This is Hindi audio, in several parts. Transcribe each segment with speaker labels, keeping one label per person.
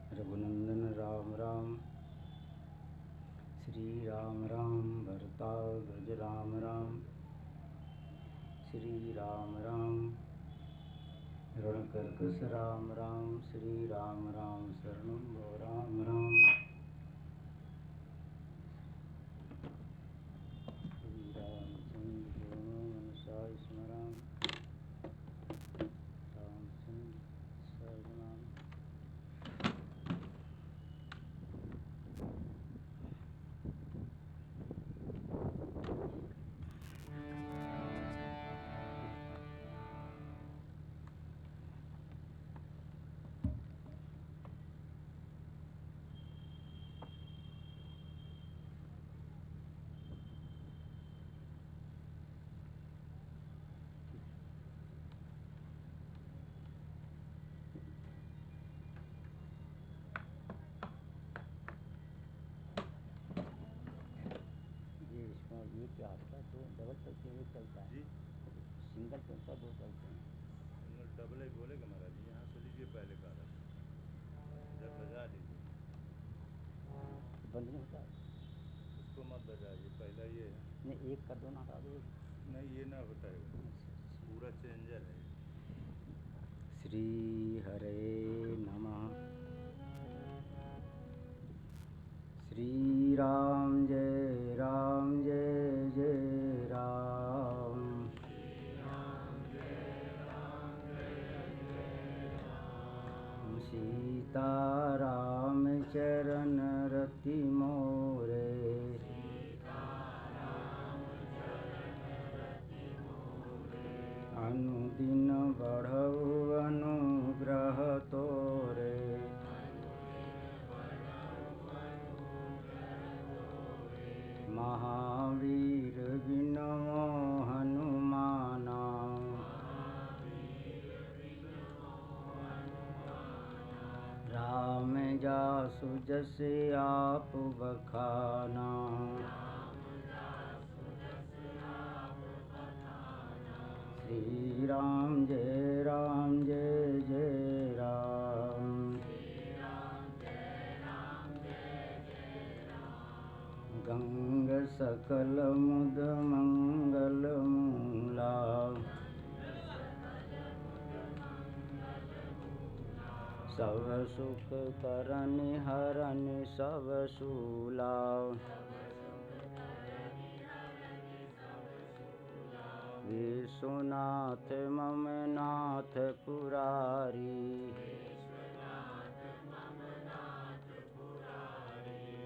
Speaker 1: रघुनंदन राम राम। श्री राम राम भरताग्रज राम राम। श्री राम राम रणकर्कश राम राम। श्री राम राम शरणं भो राम राम। श्री रामचंद्र मनसा स्मराम। रामचंद्र सर्वनाम। ये क्या आपका दो डबल चलते हैं, एक चलता है जी। सिंगल चलता है, दो चलते हैं।
Speaker 2: सिंगल डबल ही बोलेगा महाराज जी। यहाँ से लीजिए पहले का रहा, इधर बजा लीजिए।
Speaker 1: बंद नहीं होता है
Speaker 2: उसको मत बजाइए, पहला ये है।
Speaker 1: नहीं, एक कर दो ना, हटा दो।
Speaker 2: नहीं ये ना होता है, पूरा चेंजर है।
Speaker 1: श्री हरे नमः। श्री राम जय राम जय जय राम। सीता राम चरण रति मोरे। अनुदिन बढ़ऊ अनुग्रह तोरे। महावीर विनमो हनुमाना। राम जासु जस आप बखाना। श्री राम जय जय राम। गंग सकल मुद मंगल मूला। सब सुख करन हरन सब सूला। विश्वनाथ मम नाथ पुरारी।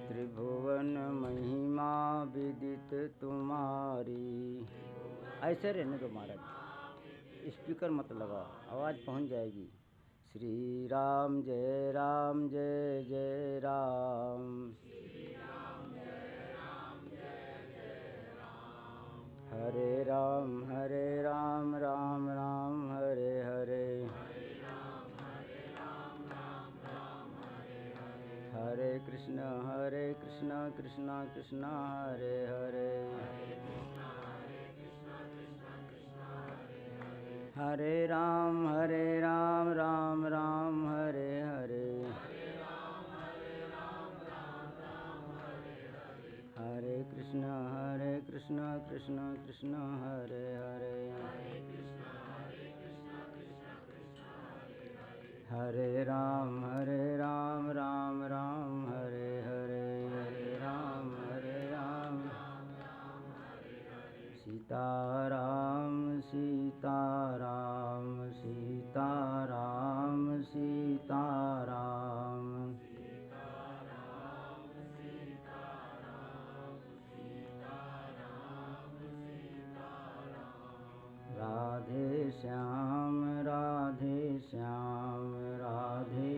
Speaker 1: त्रिभुवन महिमा विदित तुम्हारी। ऐसे रहने दो महाराज, स्पीकर मत लगा, आवाज़ पहुंच जाएगी। श्री राम जय जय राम। हरे राम राम राम हरे हरे। हरे कृष्ण कृष्ण कृष्ण हरे हरे। हरे राम राम राम हरे हरे। हरे कृष्ण कृष्ण कृष्ण हरे हरे। हरे राम राम राम हरे हरे। हरे राम सीताराम सीताराम सीताराम सीताराम। राधे श्याम राधे श्याम राधे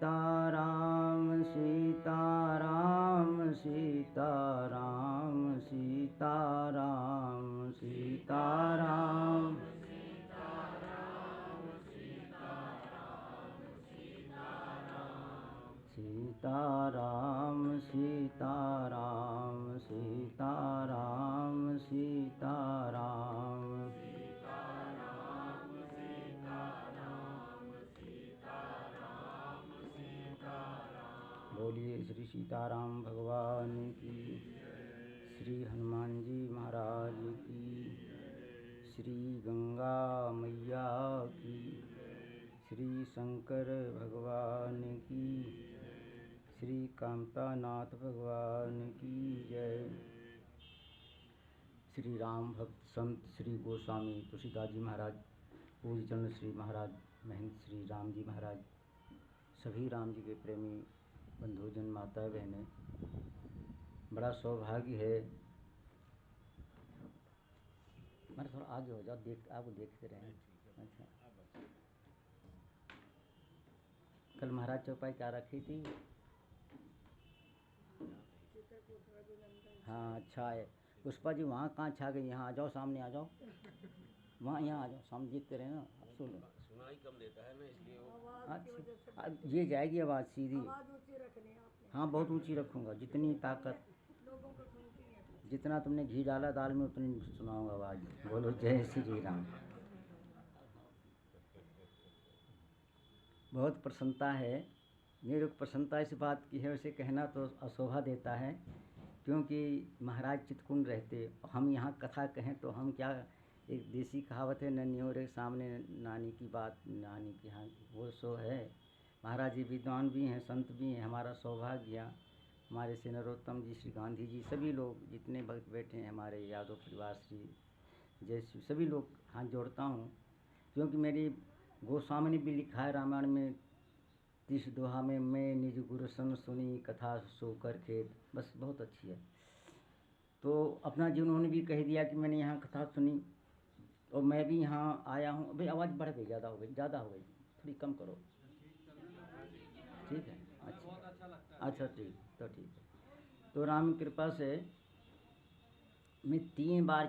Speaker 1: सीताराम सीताराम सीताराम सीताराम सीताराम सीताराम सीताराम सीताराम सीताराम बोलिए श्री सीताराम भगवान की, श्री हनुमान जी महाराज की, श्री गंगा मैया की, श्री शंकर भगवान की, श्री कामतानाथ भगवान की जय। श्री राम भक्त संत श्री गोस्वामी तुलसीदास जी महाराज, पूज्यचंद्र श्री महाराज, महंत श्री राम जी महाराज, सभी राम जी के प्रेमी बंधुजन, माताएं, बहनें, बड़ा सौभाग्य है। मैंने थोड़ा आगे हो जाओ, आपको देखते रहें। अच्छा, कल महाराज चौपाई क्या रखी थी? हाँ अच्छा है। पुष्पा जी वहाँ कहाँ छा गई? यहाँ आ जाओ, सामने आ जाओ, वहाँ यहाँ आ जाओ, सामने देखते रहे ना। अब
Speaker 2: सुनाई कम देता है ना, इसलिए
Speaker 1: अच्छा, अब ये जाएगी आवाज़ सीधी। हाँ बहुत ऊंची रखूँगा, जितनी ताकत, जितना तुमने घी डाला दाल में उतनी सुनाऊंगा आवाज़। बोलो जय श्री राम। बहुत प्रसन्नता है, मेरे को प्रसन्नता इस बात की है, वैसे कहना तो अशोभा देता है, क्योंकि महाराज चितकुंड रहते, हम यहाँ कथा कहें तो हम क्या, एक देसी कहावत है, नन्ही के सामने नानी की बात, नानी की हाँ वो सो है। महाराज जी विद्वान भी हैं, संत भी हैं, हमारा सौभाग्य, हमारे श्री नरोत्तम जी, श्री गांधी जी, सभी लोग जितने भक्त बैठे हैं, हमारे यादव परिवार, श्री जयश्री, सभी लोग हाथ जोड़ता हूँ, क्योंकि मेरी गोस्वामी ने भी लिखा है रामायण में 30 दोहा में, मैं निज गुरु सन सुनी कथा सोकर खेत, बस बहुत अच्छी है। तो अपना जी उन्होंने भी कह दिया कि मैंने यहाँ कथा सुनी और मैं भी यहाँ आया हूँ। अभी आवाज़ बढ़ गई, ज़्यादा हो गई, थोड़ी कम करो, ठीक है? अच्छा ठीक, तो ठीक है। तो राम की कृपा से मैं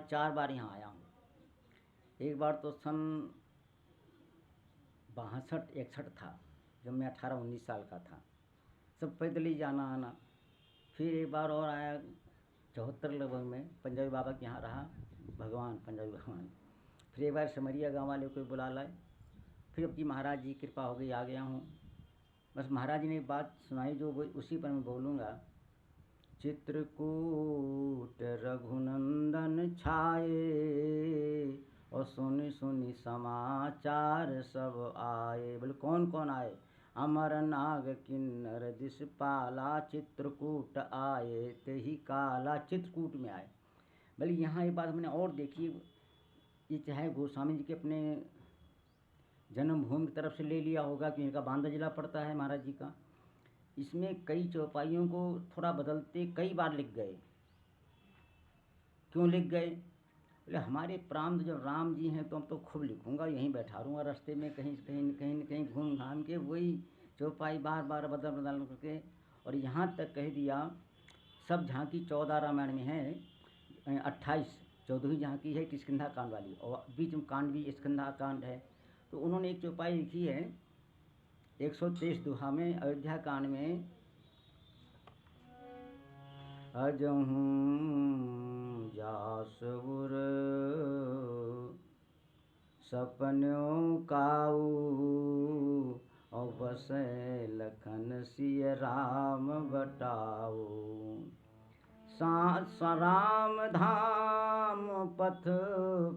Speaker 1: 4 बार यहाँ आया हूँ। एक बार तो सन 62-61 था, जब मैं 18-19 साल का था, सब पैदल ही जाना आना। फिर एक बार और आया 74 लगभग में, पंजाबी बाबा के यहाँ रहा, पंजाबी भगवान। फिर एक बार समरिया गाँव वाले को बुला लाए, फिर अब की महाराज जी कृपा हो गई, आ गया हूँ। बस महाराज जी ने एक बात सुनाई जो उसी पर मैं बोलूँगा। चित्रकूट रघुनंदन छाए, और सुनि सुनि समाचार सब आए। बोले कौन कौन आए? अमर नाग किन्नर दिशपाला, चित्रकूट आए ते ही काला। चित्रकूट में आए। बोले यहाँ एक बात मैंने और देखी, ये चाहे गोस्वामी जी के अपने जन्मभूमि की तरफ से ले लिया होगा, कि इनका बांदा जिला पड़ता है महाराज जी का, इसमें कई चौपाइयों को थोड़ा बदलते कई बार लिख गए। क्यों लिख गए? बोले हमारे प्रांत जब राम जी हैं तो हम तो खूब लिखूंगा, यहीं बैठा रहूँगा रास्ते में, कहीं कहीं कहीं घूम घाम के वही चौपाई बार बार बदल करके। और यहाँ तक कह दिया, सब झांकी 14 रामायण में है, 28 14वीं झांकी है किष्किंधा कांड वाली, और बीच में कांड भी स्कंधा कांड है। तो उन्होंने एक चौपाई लिखी है 123 दोहा में, अयोध्या कांड में, अजहूँ जासुर सपन्यों काऊ, और बसे लखन सिय राम बटाऊ। राम धाम पथ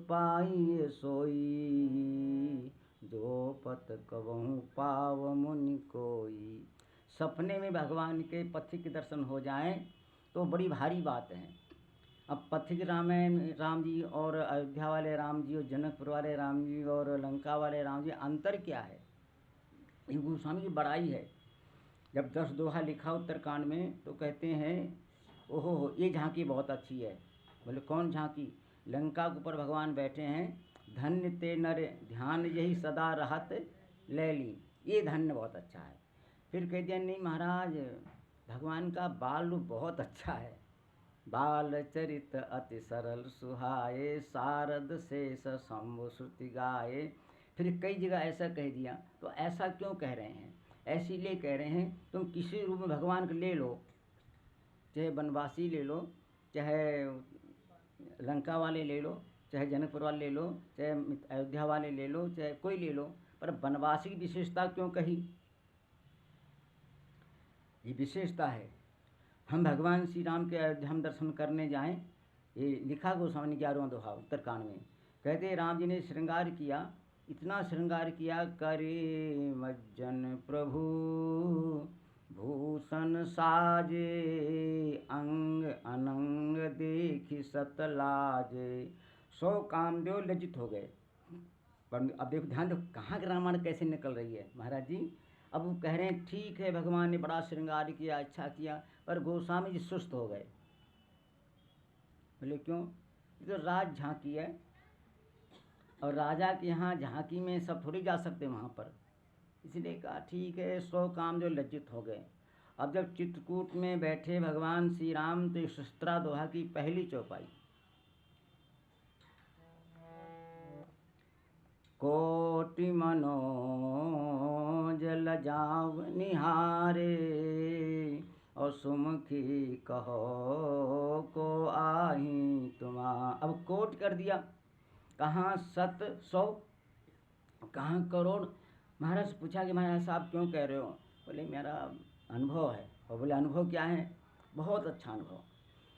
Speaker 1: पाई सोई, जो पथ कबहूँ पाव मुनि कोई। सपने में भगवान के पथिक दर्शन हो जाएं तो बड़ी भारी बात है। अब पथिक रामायण राम जी और अयोध्या वाले राम जी और जनकपुर वाले राम जी और लंका वाले राम जी, अंतर क्या है? ये गोस्वामी की बड़ाई है। जब 10 दोहा लिखा उत्तरकांड में तो कहते हैं ओहो ये झांकी बहुत अच्छी है। बोले कौन झांकी? लंका के ऊपर भगवान बैठे हैं, धन्य ते नर ध्यान यही सदा रहत लैली, ये धन्य बहुत अच्छा है। फिर कह दिया नहीं महाराज, भगवान का बाल रूप बहुत अच्छा है, बाल चरित अति सरल सुहाए, शारद शेष शंभु श्रुति गाए। फिर कई जगह ऐसा कह दिया। तो ऐसा क्यों कह रहे हैं? ऐसे लिए कह रहे हैं, तुम किसी रूप में भगवान को ले लो, चाहे वनवासी ले लो, चाहे लंका वाले ले लो, चाहे जनकपुर वाले ले लो, चाहे अयोध्या वाले ले लो, चाहे कोई ले लो, पर वनवासी की विशेषता क्यों कही? ये विशेषता है। हम भगवान श्री राम के अयोध्या हम दर्शन करने जाएं, ये लिखा गोस्वामी 11वां दोहा उत्तरकांड में। कहते राम जी ने श्रृंगार किया, इतना श्रृंगार किया, करे मज्जन प्रभु भूषण साजे, अंग अनंग देखी सतलाजे, 100 कामदेव लज्जित हो गए। पर अब देखो, ध्यान दो कहाँ के रामायण कैसे निकल रही है महाराज जी। अब वो कह रहे हैं ठीक है भगवान ने बड़ा श्रृंगार किया, अच्छा किया, पर गोस्वामी जी सुस्त हो गए। बोले क्यों? ये तो राज झांकी है, और राजा के यहाँ झांकी में सब थोड़ी जा सकते वहाँ पर। इसलिए कहा ठीक है, 100 काम जो लज्जित हो गए। अब जब चित्रकूट में बैठे भगवान श्री राम, तो शस्त्रा दोहा की पहली चौपाई, कोटि मनोज लजाव निहारे, और सुमुखी कहो को आही तुमा। अब कोट कर दिया, कहाँ 100 100, कहाँ करोड़। महाराज से पूछा कि महाराज साहब क्यों कह रहे हो? बोले मेरा अनुभव है। और बोले अनुभव क्या है? बहुत अच्छा अनुभव।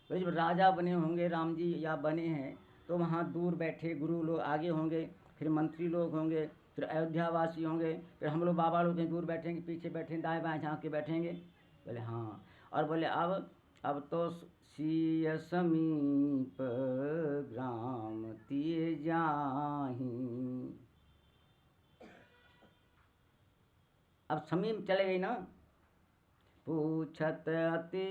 Speaker 1: बोले जब राजा बने होंगे राम जी या बने हैं, तो वहाँ दूर बैठे गुरु लोग आगे होंगे, फिर मंत्री लोग होंगे, फिर अयोध्या वासी होंगे, फिर हम लोग बाबा लोग दूर बैठेंगे, पीछे बैठेंगे, दाएँ बाएँ झाँक के बैठेंगे। बोले हाँ। और बोले अब तो सिय समीप ग्राम तिए जाही। अब समीप चले गई ना। पूछत अति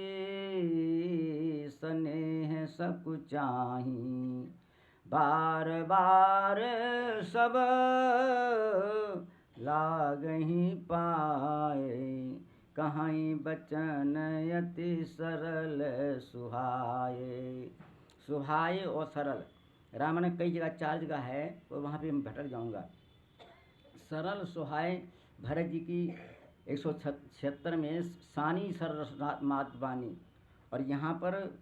Speaker 1: स्नेह सकुचाही, बार बार सब लागही पाए, कहीं बचन अति सरल सुहाए। सुहाए और सरल, रामायण कई जगह 4 जगह है, तो वहाँ पे मैं भटक जाऊँगा। सरल सुहाए भरत जी की 176 में सानी सरस मातवानी, और यहाँ पर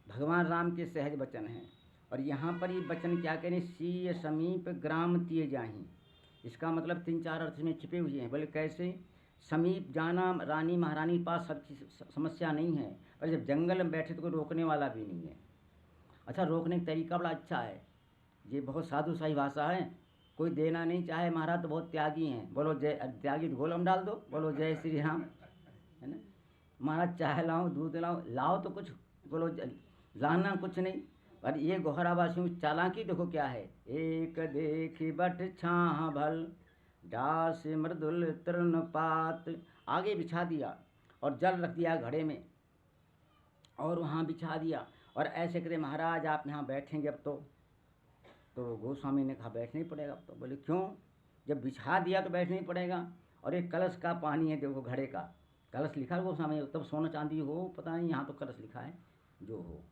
Speaker 1: भगवान राम के सहज वचन हैं। और यहाँ पर ये वचन क्या करें? सीय समीप ग्राम तिए जाही। इसका मतलब 3-4 अर्थ में छिपे हुए हैं। बोले कैसे? समीप जाना, रानी महारानी के पास सब चीज़ समस्या नहीं है, और जब जंगल में बैठे तो कोई रोकने वाला भी नहीं है। अच्छा, रोकने का तरीका बड़ा अच्छा है, ये बहुत साधु साही भाषा है। कोई देना नहीं चाहे महाराज तो बहुत त्यागी हैं, बोलो जय, त्यागी तो गोलम डाल दो, बोलो जय श्री राम, है ना। महाराज चाहे लाओ, दूध लाओ तो कुछ, बोलो लाना कुछ नहीं। पर ये गोहरावासियों की चालाकी देखो क्या है। एक देखी बट छाह भल, डास मृदुल तृण पात। आगे बिछा दिया और जल रख दिया घड़े में, और वहाँ बिछा दिया, और ऐसे करे महाराज आप यहाँ बैठेंगे अब तो गोस्वामी ने कहा बैठना ही पड़ेगा अब तो। बोले क्यों? जब बिछा दिया तो बैठना ही पड़ेगा। और एक कलश का पानी है, देखो घड़े का कलश लिखा है गोस्वामी, तब सोना चांदी हो पता नहीं, यहाँ तो कलश लिखा है जो हो।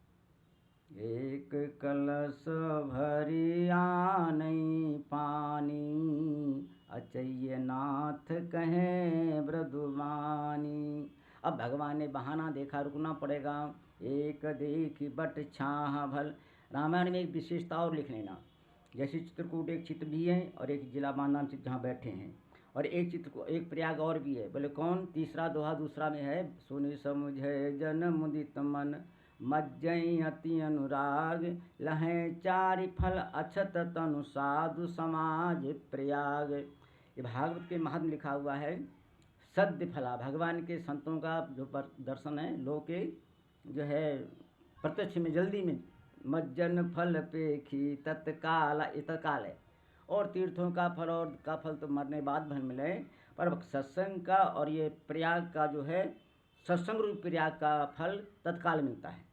Speaker 1: एक कलश भरी आनई पानी, अचैय नाथ कहें मृदुमानी। अब भगवान ने बहाना देखा, रुकना पड़ेगा। एक देखी बट छाह भल। रामायण में एक विशेषता और लिख लेना, जैसे चित्रकूट एक चित्र भी है, और एक जिला बांधा चित्र जहाँ बैठे हैं, और एक चित्र एक प्रयाग और भी है। बोले कौन? तीसरा दोहा दूसरा में है, सुनि समुझे जन मुदित मन, मज्जई अति अनुराग, लहें 4 फल अछत तनु साधु समाज प्रयाग। ये भागवत के महात्म लिखा हुआ है। सद्य फला, भगवान के संतों का जो दर्शन है, लोग के जो है प्रत्यक्ष में जल्दी में। मज्जन फल पेखी तत्काल, तत्काल है। और तीर्थों का फल और का फल तो मरने बाद भर मिले, पर सत्संग का और ये प्रयाग का जो है, सत्संग रूप प्रयाग का फल तत्काल मिलता है।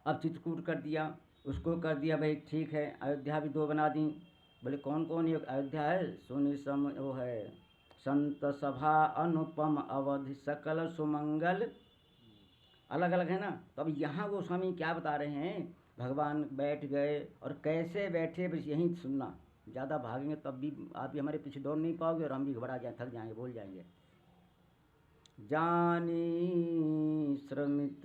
Speaker 1: अब चित्रकूट कर दिया, उसको कर दिया भाई ठीक है। अयोध्या भी 2 बना दी। बोले कौन कौन? ये अयोध्या है, सोनी सम वो है संत सभा अनुपम अवधि सकल सुमंगल। अलग अलग है ना। तो अब यहाँ गोस्वामी क्या बता रहे हैं, भगवान बैठ गए और कैसे बैठे, बस यहीं सुनना। ज़्यादा भागेंगे तब भी आप भी हमारे पीछे दौड़ नहीं पाओगे और हम भी घबरा जाए, थक जाएंगे, बोल जाएंगे। जानी श्रमित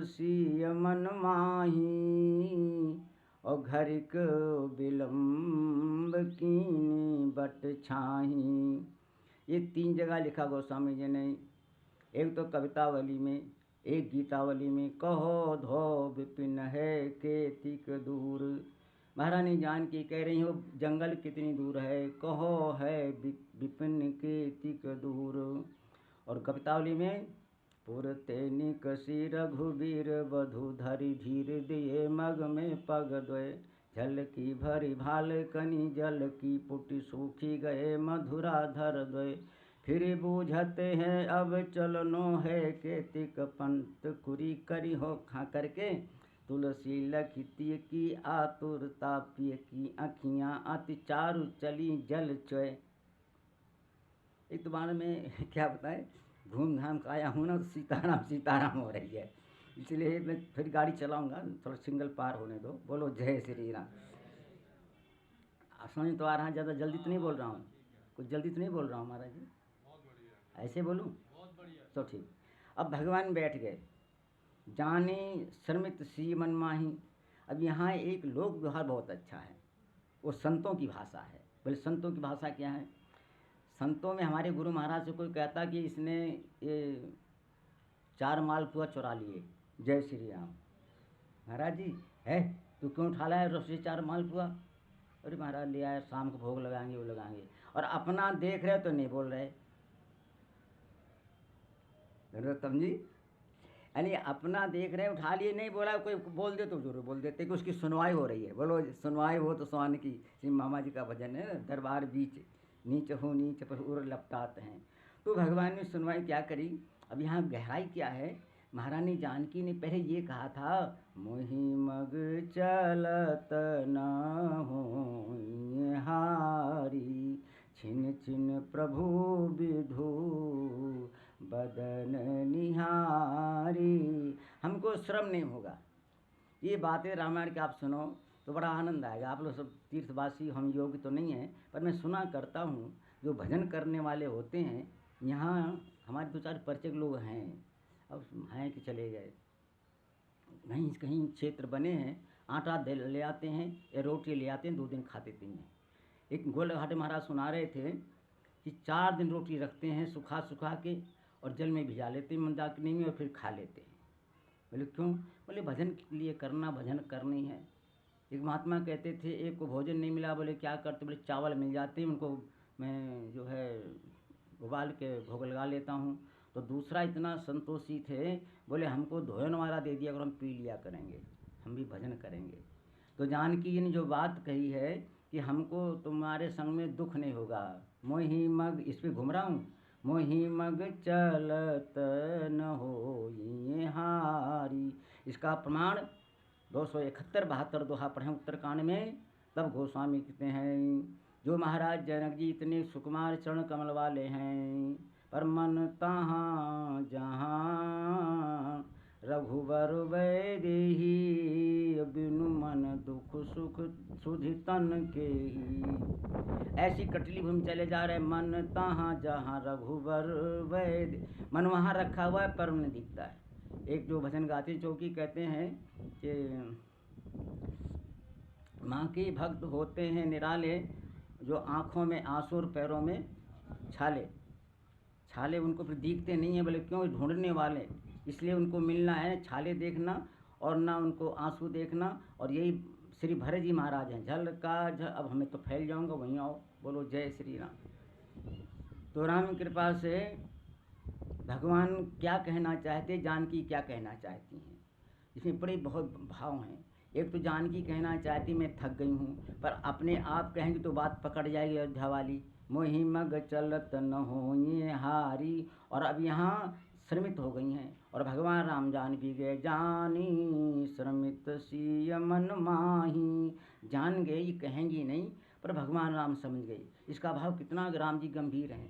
Speaker 1: सिय मन माही, और घरिक विलम्ब कीनी बट छाही। ये 3 जगह लिखा गोस्वामी जी ने, एक तो कवितावली में, एक गीतावली में। कहो धो विपिन है केतिक दूर, महारानी जानकी कह रही हो जंगल कितनी दूर है, कहो है विपिन केतिक दूर। और कवितावली में पुरते निकसी रघुवीर वधु धरि धीर दिए मग में पग द्वय, जल की भरी भाल कनी जल की पुटी सूखी गए मधुरा धर द्वय, फिर बूझते हैं अब चलनो है केतिक पंत, कुरी करी हो खा करके तुलसी लखिती की आतुरता, पिय की अखियाँ अति चारु चली जल चय। एक तो बार में क्या बताएं, घूम घाम का आया हूँ ना, तो सीताराम सीताराम हो रही है, इसलिए मैं फिर गाड़ी चलाऊंगा, थोड़ा सिंगल पार होने दो। बोलो जय श्री राम। समझ तो आ रहा है, ज़्यादा जल्दी तो नहीं बोल रहा हूँ, कुछ जल्दी तो नहीं बोल रहा हूँ महाराज जी, ऐसे बोलूँ तो ठीक। अब भगवान बैठ गए, जाने श्रमित सी मन माही। अब यहाँ एक लोक व्यवहार बहुत अच्छा है, वो संतों की भाषा है। बोले संतों की भाषा क्या है? संतों में हमारे गुरु महाराज से कोई कहता कि इसने ये 4 मालपुआ चुरा लिए, जय श्री राम। महाराज जी है तू क्यों उठा लाया रसोई 4 मालपुआ? अरे महाराज ले आया, शाम को भोग लगाएंगे, वो लगाएंगे। और अपना देख रहे तो नहीं बोल रहे, समझी? यानी अपना देख रहे उठा लिए, नहीं बोला, कोई बोल दे तो जरूर बोल देते कि उसकी सुनवाई हो रही है। बोलो सुनवाई हो तो सुहान की, श्री मामा जी का भजन है, दरबार बीच नीच हो नीच पर उर लपटाते हैं। तो भगवान ने सुनवाई क्या करी? अब यहाँ गहराई क्या है, महारानी जानकी ने पहले ये कहा था, मोहि मग चलत न हो हारी, छिन छिन प्रभु विधु बदन निहारी। हमको श्रम नहीं होगा। ये बातें रामायण के आप सुनो तो बड़ा आनंद आएगा। आप लोग सब तीर्थवासी, हम योगी तो नहीं हैं, पर मैं सुना करता हूँ, जो भजन करने वाले होते हैं, यहाँ हमारे 2-4 परिचय लोग हैं, अब हैं कि चले गए, कहीं कहीं क्षेत्र बने हैं, आटा ले आते हैं या रोटी ले आते हैं, 2 दिन खाते 3 हैं। एक गोलघाटे महाराज सुना रहे थे कि 4 दिन रोटी रखते हैं सुखा सुखा के, और जल में भिजा लेते हैं मंदाकिनी में, और फिर खा लेते हैं। बोले क्यों? बोले भजन के लिए करना, भजन करनी है। एक महात्मा कहते थे, एक को भोजन नहीं मिला, बोले क्या करते? बोले चावल मिल जाते हैं, उनको मैं जो है उबाल के भोग लगा लेता हूँ। तो दूसरा इतना संतोषी थे, बोले हमको धोयन वाला दे दिया, अगर हम पी लिया करेंगे, हम भी भजन करेंगे। तो जानकी जी ने जो बात कही है कि हमको तुम्हारे संग में दुख नहीं होगा, मोहि मग, इस पर घूम रहा हूँ, मोहि मग चलत न हो ये हारी। इसका प्रमाण 271-72 दोहा पढ़े उत्तरकांड में। तब गोस्वामी कहते हैं, जो महाराज जनक जी इतने सुकुमार चरण कमल वाले हैं, पर मन तहाँ जहाँ रघुवर वैदेही, बिनु मन दुख सुख सुधि तन के ही। ऐसी कटली भूमि चले जा रहे, मन तहाँ जहाँ रघुवर वैद, मन वहाँ रखा हुआ है पर उन्हें दिखता है। एक जो भजन गाते चौकी कहते हैं कि माँ के भक्त होते हैं निराले, जो आँखों में आंसू और पैरों में छाले, छाले उनको फिर दिखते नहीं हैं। बोले क्यों? ढूंढने वाले, इसलिए उनको मिलना है, छाले देखना और ना उनको आंसू देखना। और यही श्री भरत जी महाराज हैं, झल का झल, अब हमें तो फैल जाऊंगा, वहीं आओ, बोलो जय श्री राम। तो राम की कृपा से भगवान क्या कहना चाहते, जानकी क्या कहना चाहती हैं, इसमें बड़े बहुत भाव हैं। एक तो जानकी कहना चाहती मैं थक गई हूँ, पर अपने आप कहेंगे तो बात पकड़ जाएगी अयोध्या वाली, मोहि मग चलत न हो ये हारी। और अब यहाँ श्रमित हो गई हैं, और भगवान राम जान भी गए, जानी श्रमित सिय मन माही। जान गए, ये कहेंगी नहीं, पर भगवान राम समझ गए। इसका भाव कितना राम जी गंभीर हैं,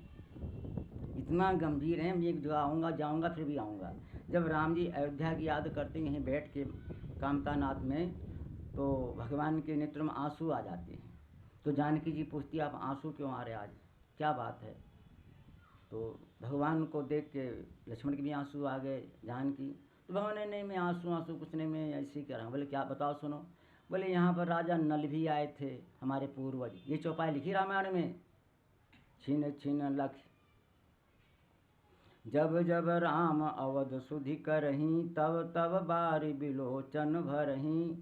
Speaker 1: इतना गंभीर हैं। मैं एक जगह आऊँगा, जाऊँगा, फिर भी आऊँगा। जब राम जी अयोध्या की याद करते हैं यहीं बैठ के कामतानाथ में, तो भगवान के नेत्र में आंसू आ जाते हैं। तो जानकी जी पूछती आप आंसू क्यों आ रहे आज, क्या बात है? तो भगवान को देख के लक्ष्मण के भी आंसू आ गए, जानकी। तो भगवान ने नहीं, मैं आंसू कुछ नहीं, मैं ऐसे ही कह रहा हूँ। बोले क्या, बताओ सुनो। बोले यहाँ पर राजा नल भी आए थे हमारे पूर्वज, ये चौपाई लिखी रामायण में, छीन छीन लख जब जब राम अवध सुधि करहीं, तब तब बारी बिलोचन भरहीं।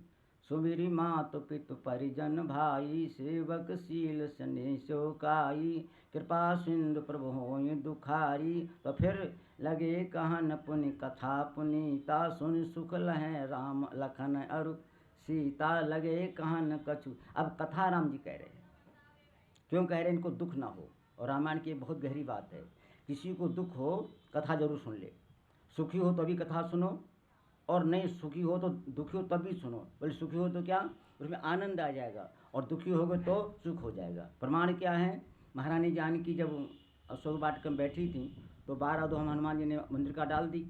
Speaker 1: सुमिरी मातु पितु परिजन भाई, सेवक शील सनेशो काई। कृपा सिंधु प्रभु होय दुखारी, तो फिर लगे कहन पुनि कथा पुनीता। सुन सुख लहै राम लखन अरु सीता, लगे कहन कछु। अब कथा राम जी कह रहे हैं, क्यों कह रहे हैं? इनको दुख ना हो। और रामायण की बहुत गहरी बात है, किसी को दुख हो कथा जरूर सुन ले। सुखी हो तो भी कथा सुनो, और नहीं सुखी हो तो दुखी हो तब भी सुनो। बोले सुखी हो तो क्या, उसमें आनंद आ जाएगा, और दुखी होगे तो सुख हो जाएगा। प्रमाण क्या है? महारानी जानकी जब अशोक वाटिका में बैठी थी तो 12 दोहा हनुमान जी ने मंदिर का डाल दी।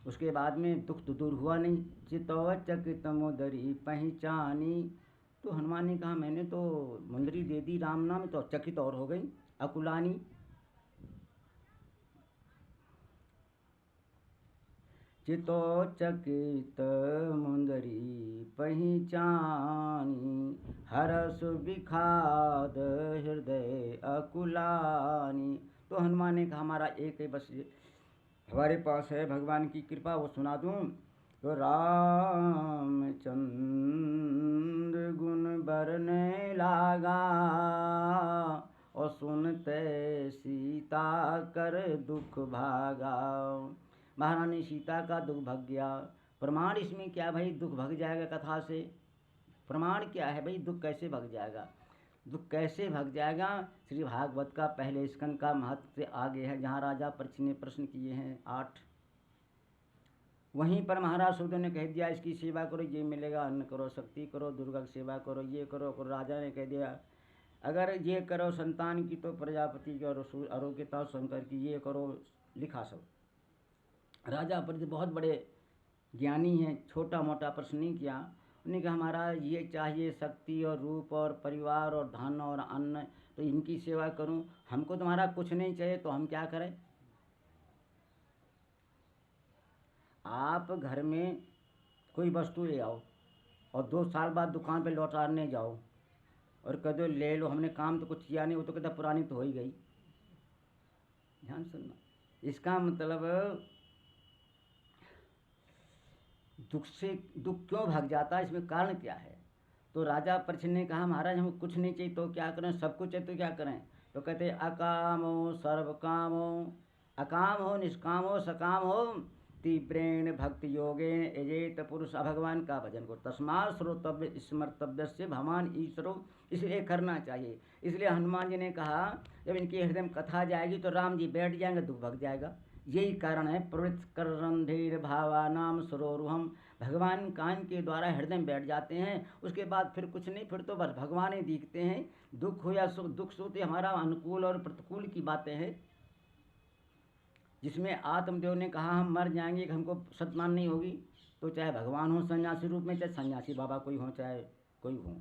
Speaker 1: उसके बाद में दुख तो दूर हुआ नहीं। चितौ चकित मोदरी पहचानी, तो हनुमान ने कहा मैंने तो मुंदरी दे दी राम नाम, तो चकित और हो गई, अकुलानी। चितो चकित मुंदरी पहचानी, हरस विखाद हृदय अकुलानी। तो हनुमान ने कहा हमारा एक है बस हमारे पास है भगवान की कृपा, वो सुना दूं। तो रामचंद्र गुण बरने लागा, और सुनते सीता कर दुख भागा। महारानी सीता का दुख भग गया। प्रमाण इसमें क्या भाई, दुख भग जाएगा कथा से? प्रमाण क्या है भाई, दुख कैसे भग जाएगा? दुख कैसे भग जाएगा? श्री भागवत का पहले स्कंद का महत्व से आगे है, जहाँ राजा परीक्षित ने प्रश्न किए हैं 8, वहीं पर महाराज सुखदेव ने कह दिया इसकी सेवा करो ये मिलेगा, अन्न करो, शक्ति करो, दुर्गा की सेवा करो, ये करो। राजा ने कह दिया अगर ये करो संतान की तो प्रजापति की, और आरोग्यता शंकर की, ये करो, लिखा सब। राजा पर बहुत बड़े ज्ञानी हैं, छोटा मोटा प्रश्न नहीं किया। उन्होंने कहा हमारा ये चाहिए शक्ति और रूप और परिवार और धन और अन्न, तो इनकी सेवा करूं, हमको तुम्हारा कुछ नहीं चाहिए तो हम क्या करें? आप घर में कोई वस्तु ले आओ और 2 साल बाद दुकान पे लौटाने जाओ और कह दो ले लो, हमने काम तो कुछ किया नहीं, वो तो कहता पुरानी तो हो ही गई। ध्यान सुनना, इसका मतलब दुख क्यों भाग जाता है, इसमें कारण क्या है? तो राजा परीक्षित ने कहा महाराज हमको कुछ नहीं चाहिए तो क्या करें, सब कुछ है तो क्या करें? तो कहते अकामो सर्व कामो, अकाम हो निष्काम हो सकाम हो, तीव्रेण भक्ति योगेन यजेत पुरुष। भगवान का भजन करो, तस्मात् श्रोतव्य स्मर्तव्य से भगवान ईश्वरो, इसलिए करना चाहिए। इसलिए हनुमान जी ने कहा जब इनकी हृदय में कथा जाएगी तो राम जी बैठ जाएंगे, दुख भग जाएगा। यही कारण है प्रवृत्त कर रंधीर भावानाम सरोरुहम, भगवान कान के द्वारा हृदय में बैठ जाते हैं, उसके बाद फिर कुछ नहीं, फिर तो बस भगवान ही दिखते हैं। दुख हो या सुख, दुख सुख हमारा अनुकूल और प्रतिकूल की बातें हैं, जिसमें आत्मदेव ने कहा हम मर जाएंगे कि हमको सतमान नहीं होगी, तो चाहे भगवान हो सन्यासी रूप में, चाहे सन्यासी बाबा कोई हो, चाहे कोई हो,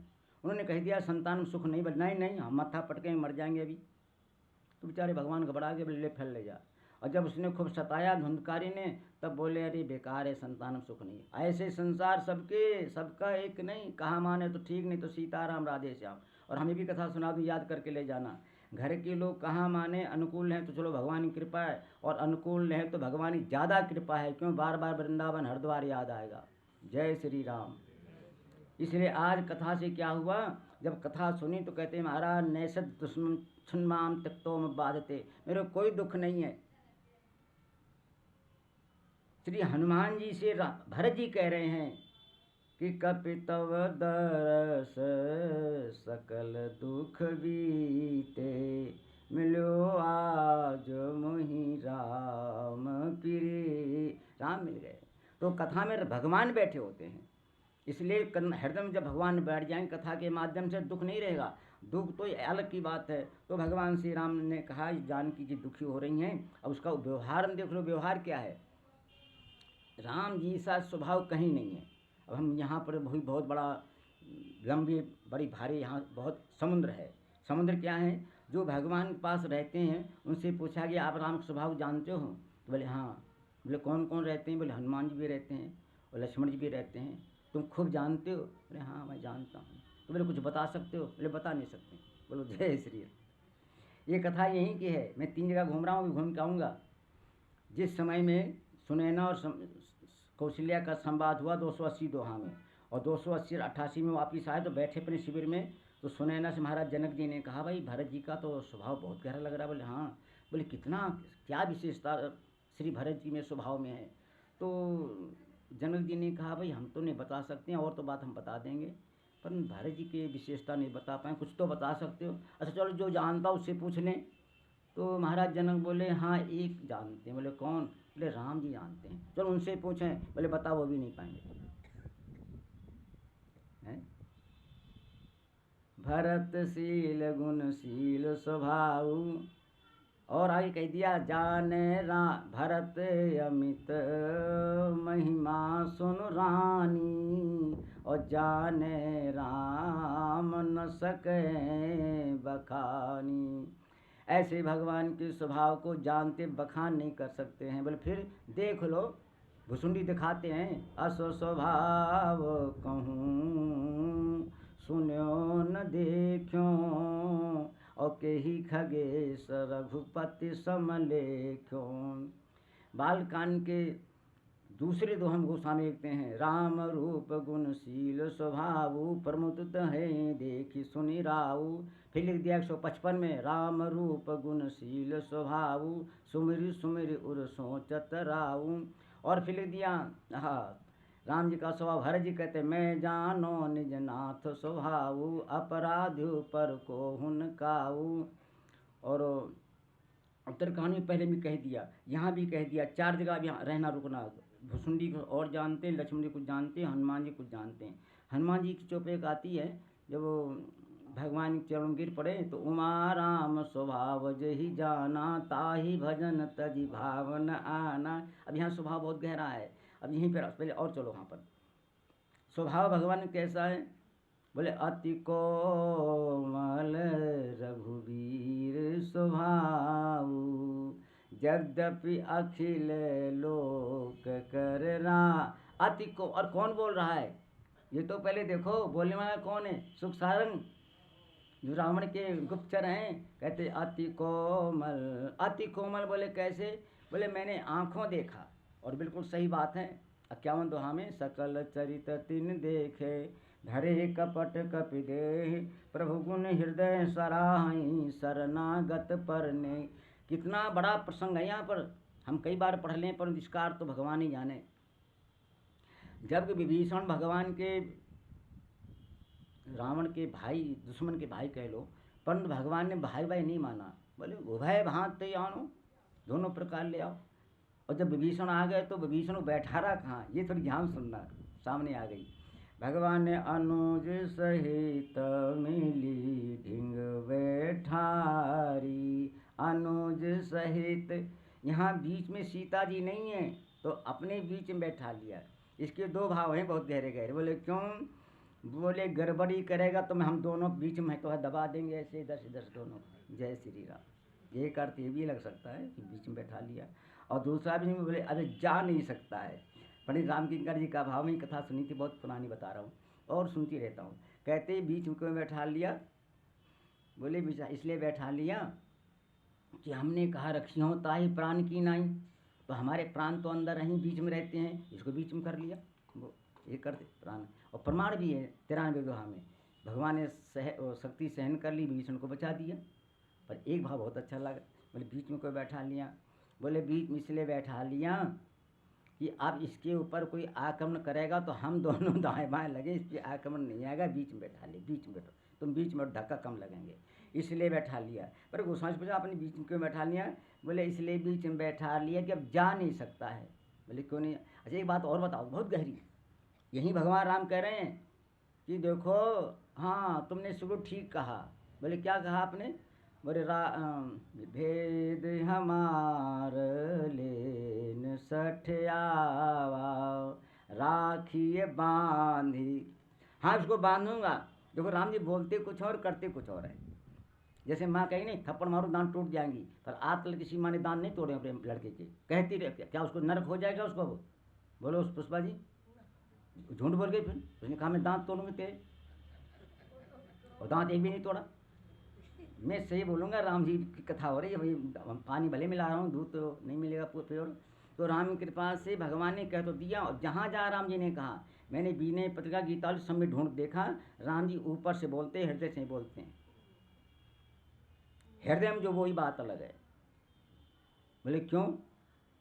Speaker 1: उन्होंने कह दिया संतान में सुख नहीं बदना ही नहीं, हम मत्था पटके मर जाएंगे अभी। तो बेचारे भगवान घबरा के ले फैल ले जा। और जब उसने खूब सताया धुंधकारी ने, तब बोले अरे बेकार है, संतान में सुख नहीं। ऐसे संसार सबके, सबका एक नहीं, कहा माने तो ठीक, नहीं तो सीताराम राधे श्याम। और हमें भी कथा सुना दूँ, याद करके ले जाना। घर के लोग कहाँ माने, अनुकूल हैं तो चलो भगवान की कृपा है, और अनुकूल है तो भगवान की ज़्यादा कृपा है, क्यों बार बार वृंदावन हरिद्वार याद आएगा। जय श्री राम। इसलिए आज कथा से क्या हुआ, जब कथा सुनी तो कहते हैं महाराज नैसद दुश्मन छुन्माम त्यक्तो में बाधते, मेरे कोई दुख नहीं है। श्री हनुमान जी से भरत जी कह रहे हैं कि कपितव दरस सकल दुख बीते, मिलो आज मोहि राम प्रिय। राम मिल गए। तो कथा में भगवान बैठे होते हैं, इसलिए हृदय में जब भगवान बैठ जाएंगे कथा के माध्यम से दुख नहीं रहेगा। दुख तो अलग की बात है। तो भगवान श्री राम ने कहा जानकी जी दुखी हो रही हैं, अब उसका व्यवहार हम देख लो, व्यवहार क्या है। राम जी सा स्वभाव कहीं नहीं है। अब हम यहाँ पर बहुत बड़ा लंबी बड़ी भारी यहाँ बहुत समुद्र है। समुद्र क्या है, जो भगवान के पास रहते हैं उनसे पूछा कि आप राम का स्वभाव जानते हो, तो बोले हाँ। बोले कौन कौन रहते हैं, बोले हनुमान जी भी रहते हैं और लक्ष्मण जी भी रहते हैं। तुम खूब जानते हो, बोले हाँ मैं जानता हूँ। तो बोले कुछ बता सकते हो, बोले बता नहीं सकते। बोलो जय श्री राम। ये कथा यहीं की है। मैं 3 जगह घूम रहा हूँ, घूम के आऊँगा। जिस समय में सुनैना और कौशल्या का संवाद हुआ 280 दोहा में, और 280 और 88 में वापिस आए तो बैठे अपने शिविर में। तो सुनैना से महाराज जनक जी ने कहा भाई भरत जी का तो स्वभाव बहुत गहरा लग रहा है। बोले हाँ। बोले कितना क्या विशेषता श्री भरत जी में स्वभाव में है। तो जनक जी ने कहा भाई हम तो नहीं बता सकते हैं, और तो बात हम बता देंगे, पर भरत जी की विशेषता नहीं बता पाए, कुछ तो बता सकते हो। अच्छा चलो जो जानता उससे पूछ लें। तो महाराज जनक बोले हाँ एक जानते हैं। बोले कौन, बोले राम जी जानते हैं। चलो उनसे पूछें। बोले बता, वो भी नहीं पाएंगे। हैं भरतशील गुणशील स्वभाव, और आगे कह दिया जाने भरत अमित महिमा सुन रानी, और जाने राम न सके बखानी। ऐसे भगवान के स्वभाव को जानते बखान नहीं कर सकते हैं। बोले फिर देख लो, भुसुंडी दिखाते हैं। अस स्वभाव कहूँ सुन्यो न देखो, और केही खगेश रघुपति समलेख्यो। बालकांड के दूसरे दो हम गोस्वामी लिखते हैं, राम रूप गुणशील स्वभाव प्रमुदित है देखी सुनि राऊ। फिर लिख दिया 155 में, राम रूप गुणशील स्वभाव सुमिर सुमिर उर सोचत राऊ। और फिर लिख दिया हाँ राम जी का स्वभाव। भरत जी कहते मैं जानो निज नाथ स्वभाव, अपराधियों पर को हुन काऊ। और उत्तर कहानी पहले भी कह दिया, यहाँ भी कह दिया, 4 जगह भी रहना रुकना। भुसुंडी को और जानते हैं, लक्ष्मण जी कुछ जानते हैं, हनुमान जी कुछ जानते हैं। हनुमान जी की चौप एक आती है, जब वो भगवान के चरण गिर पड़े तो उमा राम स्वभाव जही जाना, ताही भजन तजी भावन आना। अब यहाँ स्वभाव बहुत गहरा है। अब यहीं पर पहले और चलो वहाँ पर स्वभाव भगवान कैसा है। बोले अति कोमल रघुवीर स्वभाव, यद्यपि अखिल लोक करना। अति को, और कौन बोल रहा है ये तो पहले देखो, बोलने वाला कौन है, सुख सारंग जो रावण के गुप्तचर हैं। कहते अति कोमल, अति कोमल बोले कैसे, बोले मैंने आँखों देखा, और बिल्कुल सही बात है। 51 दोहा में, सकल चरित तिन देखे, धरे कपट कपि देह, प्रभु गुण हृदय सराहि, शरणागत पर ने। कितना बड़ा प्रसंग है यहाँ पर, हम कई बार पढ़ लें पर इसका अर्थ तो भगवान ही जाने। जब विभीषण भगवान के रावण के भाई, दुश्मन के भाई कह लो, परंतु भगवान ने भाई भाई नहीं माना। बोले उभय भांति आनो, दोनों प्रकार ले आओ। और जब विभीषण आ गए तो विभीषण बैठा रहा कहाँ, ये थोड़ी ध्यान सुनना, सामने आ गई। भगवान ने अनुज सहित मिली ढिंग बैठारी, अनुज सहित, यहाँ बीच में सीता जी नहीं है तो अपने बीच में बैठा लिया। इसके 2 भाव हैं बहुत गहरे गहरे। बोले क्यों, बोले गड़बड़ी करेगा तो हम दोनों बीच में तो दबा देंगे ऐसे इधर से इधर दोनों। जय श्री राम। एक अर्थ ये भी लग सकता है कि बीच में बैठा लिया, और दूसरा भी बोले अरे जा नहीं सकता है। पंडित राम किंकर जी का भाव में कथा सुनी थी, बहुत पुरानी बता रहा हूँ और सुनती रहता हूँ। कहते बीच में क्यों बैठा लिया, बोले इसलिए बैठा लिया कि हमने कहा रखी हो ताही प्राण की नाई, तो हमारे प्राण तो अंदर ही बीच में रहते हैं, इसको बीच में कर लिया। वो ये करते प्राण, और प्रमाण भी है 93 दोहा में, भगवान ने शक्ति सहन कर ली, विभीषण को बचा दिया। पर एक भाव बहुत अच्छा लगा, बोले बीच में कोई बैठा लिया। बोले बीच में इसलिए बैठा लिया कि अब इसके ऊपर कोई आक्रमण करेगा तो हम दोनों दाएं बाएं लगे, इस पर आक्रमण नहीं आएगा, बीच में बैठा ले, बीच में बैठो, तुम बीच में धक्का कम लगेंगे, इसलिए बैठा लिया। पर गोस्वामी पूछा आपने बीच में क्यों बैठा लिया, बोले इसलिए बीच में बैठा लिया कि अब जा नहीं सकता है। बोले क्यों नहीं, अच्छा एक बात और बताओ बहुत गहरी, यही भगवान राम कह रहे हैं कि देखो हाँ तुमने शुरू ठीक कहा बोले क्या कहा आपने? बोले भेद हमार लेन सठियावा राखिए बांधी। हाँ इसको बांधूंगा। देखो राम जी बोलते कुछ और करते कुछ और है। जैसे माँ कही नहीं थप्पड़ मारो दांत टूट जाएंगी, पर आज तक किसी माँ ने दांत नहीं तोड़े अपने लड़के के। कहती रहे क्या उसको नरक हो जाएगा उसको? वो बोलो उस पुष्पा जी, झूठ बोल गई। फिर उसने कहा मैं दांत तोड़ूंगी तेरे, और दांत एक भी नहीं तोड़ा। मैं सही बोलूँगा, राम जी की कथा हो रही है भाई, पानी भले मिला रहा हूँ, दूध तो नहीं मिलेगा प्योर। तो राम की कृपा से भगवान ने कह तो दिया, और जहाँ जहाँ राम जी ने कहा, मैंने विनय पत्रिका गीता सब में ढूंढ देखा, राम जी ऊपर से बोलते हैं, हृदय से बोलते हैं। हृदय में जो वही बात अलग है। बोले क्यों?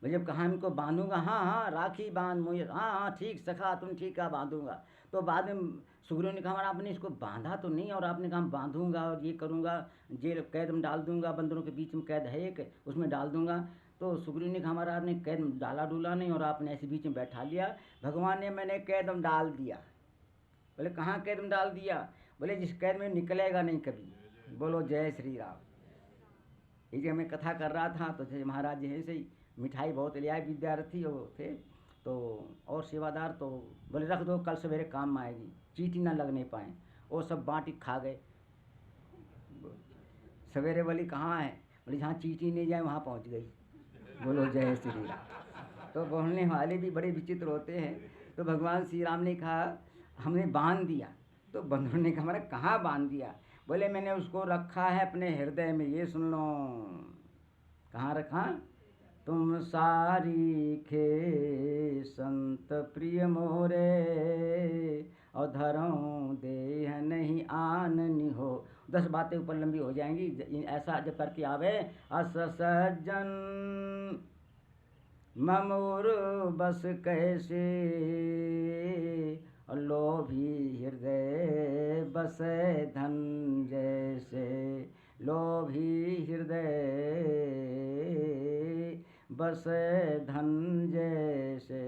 Speaker 1: मैं जब कहा इनको बांधूंगा, हाँ हाँ राखी बांध मुझे, हाँ हाँ ठीक सखा तुम ठीक कहा बांधूंगा। तो बाद में सुग्रीव ने कहा आपने इसको बांधा तो नहीं, और आपने कहा बांधूंगा और ये करूँगा, जेल कैद में डाल दूंगा, बंदरों के बीच में कैद है एक, उसमें डाल दूंगा। तो सुग्रीव ने कहा हमारा आपने कैद में डाला डूला नहीं, और आपने ऐसे बीच में बैठा लिया। भगवान ने मैंने कैद में डाल दिया। बोले कहाँ कैद में डाल दिया? बोले जिस कैद में निकलेगा नहीं कभी। बोलो जय श्री राम। ये जो मैं कथा कर रहा था तो जैसे महाराज जी ऐसे ही मिठाई बहुत ले आए, विद्यार्थी वो थे तो, और सेवादार तो बोले रख दो कल सवेरे काम में आएगी, चींटी ना लगने पाए। वो सब बाटी खा गए। सवेरे बोली कहाँ है? बोले जहाँ चींटी नहीं जाए वहाँ पहुँच गई। बोलो जय श्री राम। तो बोलने वाले भी बड़े विचित्र होते हैं। तो भगवान श्री राम ने कहा हमने बांध दिया। तो बंदरों ने कहा हमारा कहाँ बांध दिया? बोले मैंने उसको रखा है अपने हृदय में, ये सुन लो। कहाँ रखा? तुम सारी खे संत प्रिय मोरे, और धरो देह नहीं आननी हो। 10 बातें ऊपर लंबी हो जाएंगी। ऐसा जब करके आवे, अस सज्जन ममोर बस कैसे, और लोभी हृदय बसे धन जैसे, लोभी हृदय बसे धन जैसे।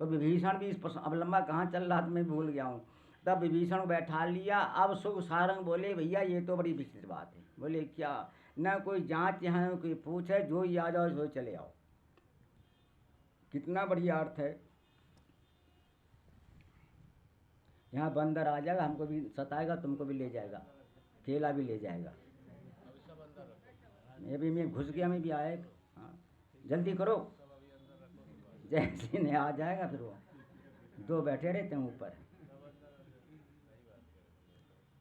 Speaker 1: तो विभीषण भी इस प्रश्न, अब लंबा कहाँ चल रहा था मैं भूल गया हूँ। तब विभीषण बैठा लिया। अब सुख सारंग बोले भैया ये तो बड़ी विचित्र बात है। बोले क्या? न कोई जांच यहाँ कोई पूछ है, जो ही आ जाओ सो चले आओ। कितना बढ़िया अर्थ है। यहाँ बंदर आ जाएगा, हमको भी सताएगा, तुमको भी ले जाएगा, केला भी ले जाएगा। मैं भी मैं घुस गया, मैं भी आए। हाँ जल्दी करो, जैसे नहीं आ जाएगा फिर वो 2 बैठे रहते हैं ऊपर।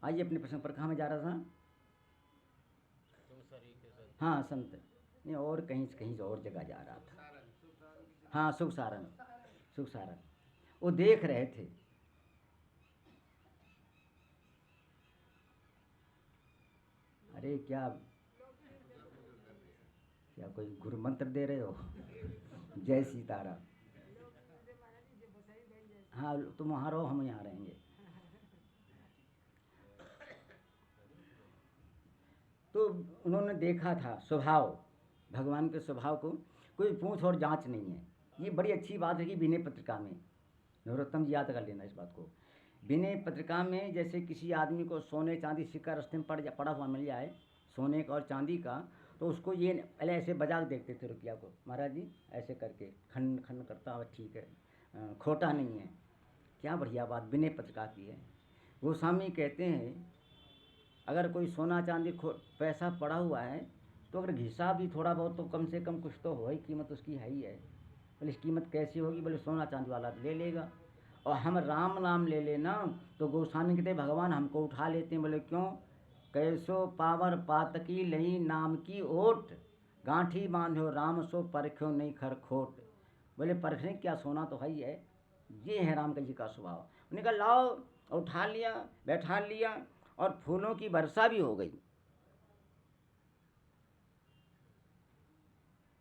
Speaker 1: आइए अपने प्रश्न पर। कहाँ में जा रहा था? हाँ संत नहीं, और कहीं कहीं से और जगह जा रहा था। हाँ सुख सारंग, सुख सारंग वो देख रहे थे। अरे क्या क्या कोई गुरु मंत्र दे रहे हो? जय सीताराम। हाँ तुम वहाँ रहो, हम यहाँ रहेंगे। तो उन्होंने देखा था स्वभाव, भगवान के स्वभाव को कोई पूछ और जांच नहीं है। ये बड़ी अच्छी बात है कि विनय पत्रिका में, नरोत्तम जी याद कर लेना इस बात को। विनय पत्रिका में जैसे किसी आदमी को सोने चांदी सिक्का रास्ते में पड़ा हुआ मिल जाए, सोने का और चांदी का, तो उसको ये पहले ऐसे बजा के देखते थे रुपया को, महाराज जी ऐसे करके खंड खंड करता है, ठीक है खोटा नहीं है। क्या बढ़िया बात विनय पत्रिका की है। गोस्वामी कहते हैं अगर कोई सोना चांदी पैसा पड़ा हुआ है तो अगर घिसा भी थोड़ा बहुत तो कम से कम कुछ तो हो ही, कीमत उसकी है ही है। बोले इस कीमत कैसी होगी? बोले सोना चांदी वाला ले लेगा। और हम राम नाम ले लेना तो गोस्वामी कहते भगवान हमको उठा लेते हैं। बोले क्यों? कैसो पावर पातकी लही नाम की ओट, गांठी बांधो राम सो परख्यो नहीं खरखोट। बोले परखने क्या, सोना तो है ही है। ये है राम जी का स्वभाव। उन्होंने कहा लाओ, उठा लिया, बैठा लिया, और फूलों की वर्षा भी हो गई।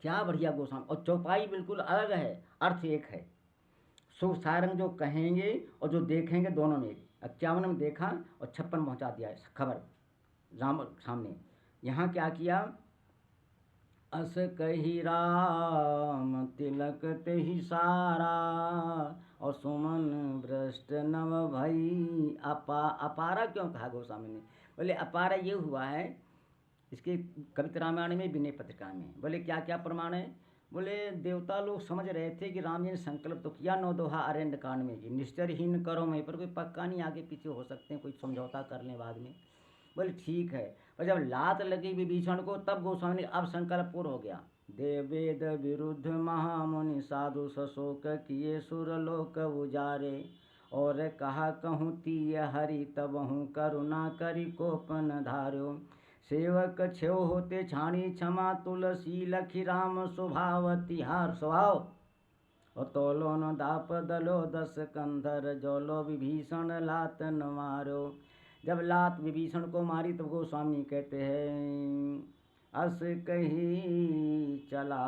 Speaker 1: क्या बढ़िया गोस्वामी। और चौपाई बिल्कुल अलग है, अर्थ एक है। सुख सारंग जो कहेंगे और जो देखेंगे दोनों में 51 में देखा और 56 पहुंचा दिया खबर राम सामने। यहाँ क्या किया? अस कही राम तिलक ते ही सारा, और सुमन भ्रष्ट नव भई अपारा क्यों कहा गोस्वामी ने? बोले अपार ये हुआ है इसके कविता रामायण में विनय पत्रिका में। बोले क्या क्या प्रमाण है? बोले देवता लोग समझ रहे थे कि राम जी ने संकल्प तो किया 9 दोहा अरण्य कांड में कि निश्चरहीन करो मैं, पर कोई पक्का नहीं, आगे पीछे हो सकते हैं, कोई समझौता कर लें बाद में। बोले ठीक है। और जब लात लगी विभीषण को तब गोस्वामी ने अब संकल्प पूर्ण हो गया। देव वेद विरुद्ध महामुनि साधु सशोक किए सुरलोक उजारे, और कहा कहूँ तीय हरि तब हूँ करुणा करी कोपन धार्यो, सेवक छेव होते छाणी क्षमा तुलसी लखी राम स्वभाव तिहार स्वभाव, और तोलो न दाप दलो 10 कंधर जोलो विभीषण लात न मारो। जब लात विभीषण को मारी तब गोस्वामी कहते हैं अस कही चला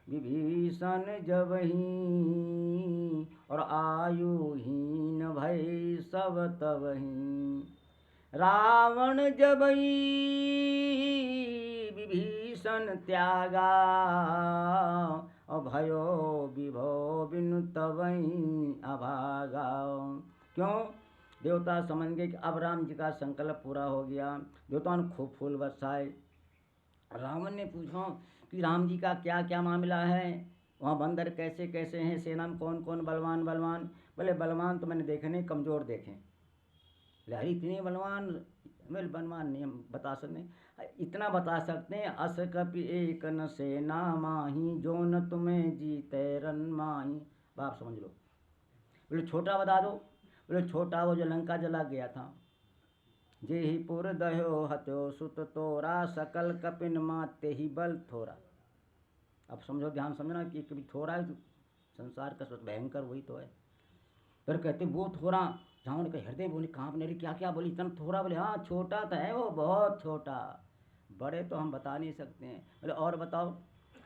Speaker 1: विभीषण जब ही, और आयुहीन भई सब तब ही, रावण जब ही विभीषण त्यागा, और भयो विभो बिनु तबही अभागा। क्यों? देवता समझ गए कि अब राम जी का संकल्प पूरा हो गया। देवताओं ने खूब फूल बरसाए। रावण ने पूछा कि राम जी का क्या क्या मामला है, वहाँ बंदर कैसे कैसे हैं, सेना में कौन कौन बलवान बलवान। बोले बलवान तो मैंने देखे नहीं, कमज़ोर देखे। अरे इतने बलवान? बोले बलवान नहीं हम बता सकते, इतना बता सकते हैं अस कपि एक न सेना माही, जो न तुम्हें जीते रन माही। बाप समझ लो। बोले छोटा बता दो। बोले छोटा वो जो लंका जला गया था, जे ही पुर दह्यो हत्यो सुत तोरा, सकल कपिन माते ही बल थोरा। अब समझो, ध्यान समझना कि कभी थोड़ा है तो संसार का सबसे भयंकर वही तो है। फिर कहते वो थोड़ा, रावण का हृदय बोले कांपने लगी, क्या क्या बोली, इतना थोड़ा? बोले हाँ छोटा तो है वो, बहुत छोटा, बड़े तो हम बता नहीं सकते हैं। बोले और बताओ।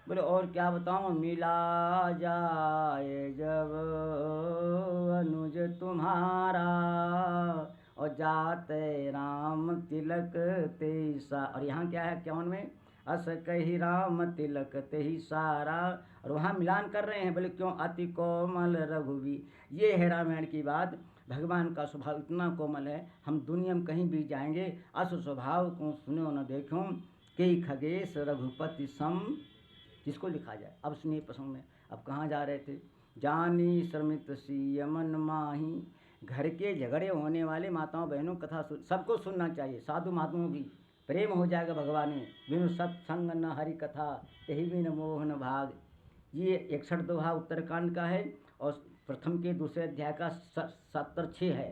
Speaker 1: बोले और क्या बताऊँ, मिला जाए जब अनुज तुम्हारा, और जाते राम तिलक तेसा। और यहाँ क्या है क्या में, अस कही राम तिलक ते ही सारा, और वहाँ मिलान कर रहे हैं। बोले क्यों? अति कोमल रघुवी, ये है रामायण की बात। भगवान का स्वभाव इतना कोमल है, हम दुनिया में कहीं भी जाएंगे अस स्वभाव को सुनो न देखो, के खगेश रघुपति सम, जिसको लिखा जाए। अब सुनिए प्रसंग में, अब कहाँ जा रहे थे? जानी श्रमित सी यमन माही, घर के झगड़े होने वाले माताओं बहनों कथा सबको सुनना चाहिए, साधु महात्माओं भी प्रेम हो जाएगा भगवान में। बिनु सत्संग न हरि कथा, यही बिन मोहन भाग। ये 61 दोहा उत्तरकांड का है, और प्रथम के दूसरे अध्याय का 76 है।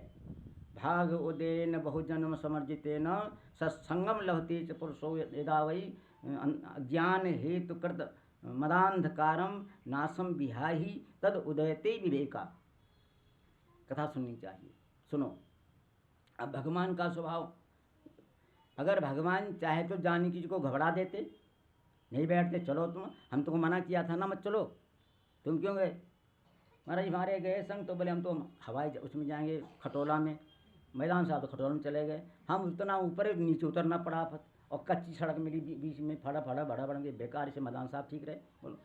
Speaker 1: भाग उदेन बहुजन्म समर्जितेन, सत्संगम लभते च पुरुषो यदा वै, ज्ञान हेतु कृत मदांधकारम नासम विहाहि, तद उदयते विवेका। कथा सुननी चाहिए। सुनो, अब भगवान का स्वभाव, अगर भगवान चाहे तो जानकी जी को घबरा देते, नहीं बैठते, चलो तुम, हम तुमको मना किया था ना मत चलो, तुम क्यों गए? महाराज हमारे गए संग, तो बोले हम तो हवाई उसमें जाएंगे खटोला में, मैदान साहब तो खटोला में चले गए। हम उतना ऊपर नीचे उतरना पड़ा, और कच्ची सड़क मिली बीच में, फड़ा फड़ा बड़ा बड़ा बेकार से। मैदान साहब ठीक रहे, बोलो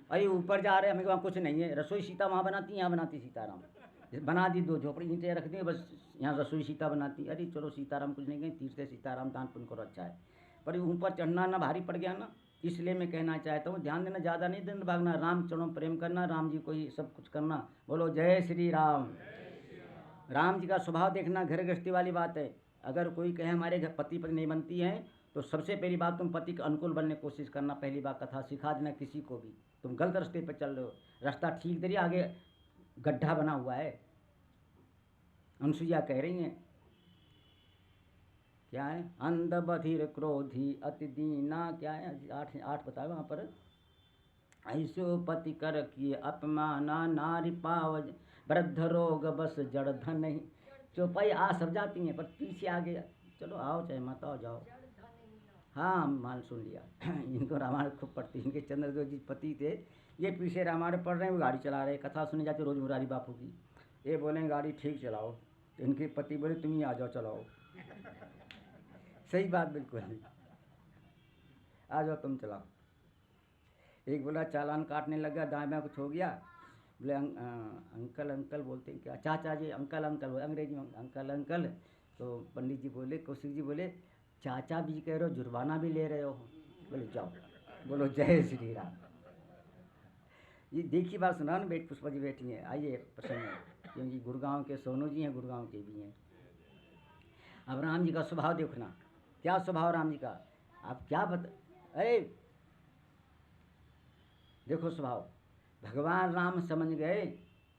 Speaker 1: अरे ऊपर जा रहे, हमें वहाँ कुछ नहीं है। रसोई सीता वहाँ बनाती, यहाँ बनाती सीताराम, बना दी 2 झोपड़ी ईंटें रख दी, बस यहाँ रसोई सीता बनाती। अरे चलो सीताराम कुछ नहीं गए, तीर्थ सीताराम दान पुण्य करो, अच्छा है। पर ऊपर चढ़ना ना भारी पड़ गया ना, इसलिए मैं कहना चाहता हूँ ध्यान देना, ज़्यादा नहीं दिन भागना, राम चरणों प्रेम करना, राम जी को ही सब कुछ करना। बोलो जय श्री राम। राम जी का स्वभाव देखना, घर गृहस्थी वाली बात है। अगर कोई कहे हमारे घर पति पत्नी नहीं बनती हैं, तो सबसे पहली बात तुम पति के अनुकूल बनने की कोशिश करना। पहली बात कथा सिखा देना किसी को भी, तुम गलत रास्ते पर चल रहे हो, रास्ता ठीक दे रही, आगे गड्ढा बना हुआ है। अनुसुईया कह रही हैं क्या है, अंध बधिर क्रोधी अति दीना, क्या है 8 बताए वहाँ पर, ऐसो पति कर किए अपमाना, नारी पावज वृद्ध रोग बस जड़ धन नहीं। चौपाई आ सब जाती हैं, पर पीछे आगे चलो आओ, चाहे मत आओ जाओ। हाँ मान सुन लिया। इनको रामायण खूब पढ़ती, इनके चंद्रदेव जी पति थे, ये पीछे रामायण पढ़ रहे हैं, वो गाड़ी चला रहे, कथा सुनी जाती रोज मुरारी बापू की। ये बोलें गाड़ी ठीक चलाओ, इनके पति बोले तुम ही आ जाओ चलाओ। सही बात बिल्कुल नहीं, आ जाओ तुम चलाओ। एक बोला चालान काटने लगा, दाएं बाएं कुछ हो गया, बोले अंकल अंकल बोलते हैं क्या, चाचा जी अंकल अंकल, अंग्रेजी में अंकल अंकल, तो पंडित जी बोले, कौशिक जी बोले, चाचा भी कह रहे हो, जुर्माना भी ले रहे हो। बोले जाओ, बोलो जय श्री राम। ये देखिए बात सुना ना, पुष्पा जी बैठी हैं, आइए प्रसन्न है, क्योंकि गुड़गांव के सोनू जी हैं, गुड़गांव के भी हैं। अब राम जी का स्वभाव देखना, क्या स्वभाव राम जी का, आप क्या अरे देखो स्वभाव। भगवान राम समझ गए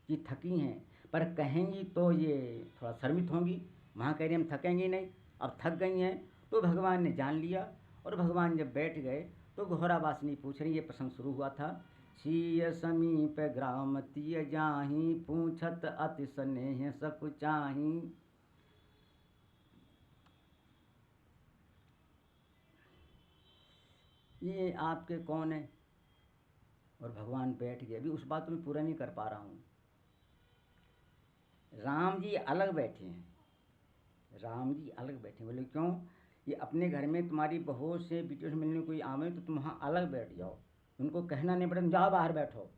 Speaker 1: कि थकी हैं, पर कहेंगी तो ये थोड़ा शर्मित होंगी। वहाँ कह रही हम थकेंगी नहीं, अब थक गई हैं। तो भगवान ने जान लिया, और भगवान जब बैठ गए तो घोरावासिनी पूछ रही, ये प्रसंग शुरू हुआ था। सीय समीप ग्राम तीय जाही, पूछत अति स्नेह सकु चाही। ये आपके कौन है? और भगवान बैठ गए। अभी उस बात को मैं पूरा नहीं कर पा रहा हूँ। राम जी अलग बैठे हैं, राम जी अलग बैठे। बोले क्यों? ये अपने घर में तुम्हारी बहू से बेटियों से मिलने कोई आवे तो तुम वहाँ अलग बैठ जाओ, उनको कहना नहीं पड़े जाओ बाहर बैठो।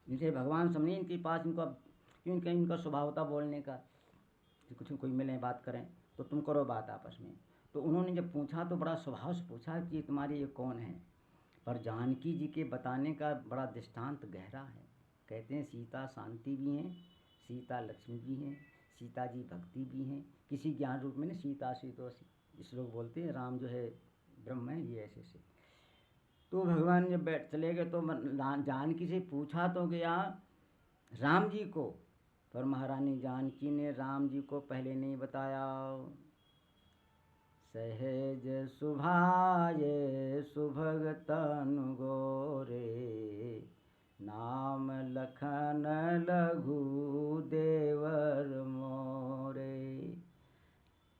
Speaker 1: इनसे भगवान समझे इनके पास, इनको क्यों इनका स्वभाव होता बोलने का कि कुछ कोई मिले बात करें तो तुम करो बात आपस में। तो उन्होंने जब पूछा तो बड़ा स्वभाव से पूछा कि तुम्हारे ये कौन है। पर जानकी जी के बताने का बड़ा दृष्टांत गहरा है। कहते हैं सीता शांति भी हैं, सीता लक्ष्मी भी हैं, सीता जी भक्ति भी हैं, किसी ज्ञान रूप में ना सीता सी तो जिस लोग बोलते हैं राम जो है ब्रह्म है, ये ऐसे से। तो भगवान जब बैठ चले गए तो जानकी से पूछा तो गया राम जी को, पर महारानी जानकी ने राम जी को पहले नहीं बताया। सहज सुभाये सुभगतन गोरे, नाम लखन लघु देवर मोरे।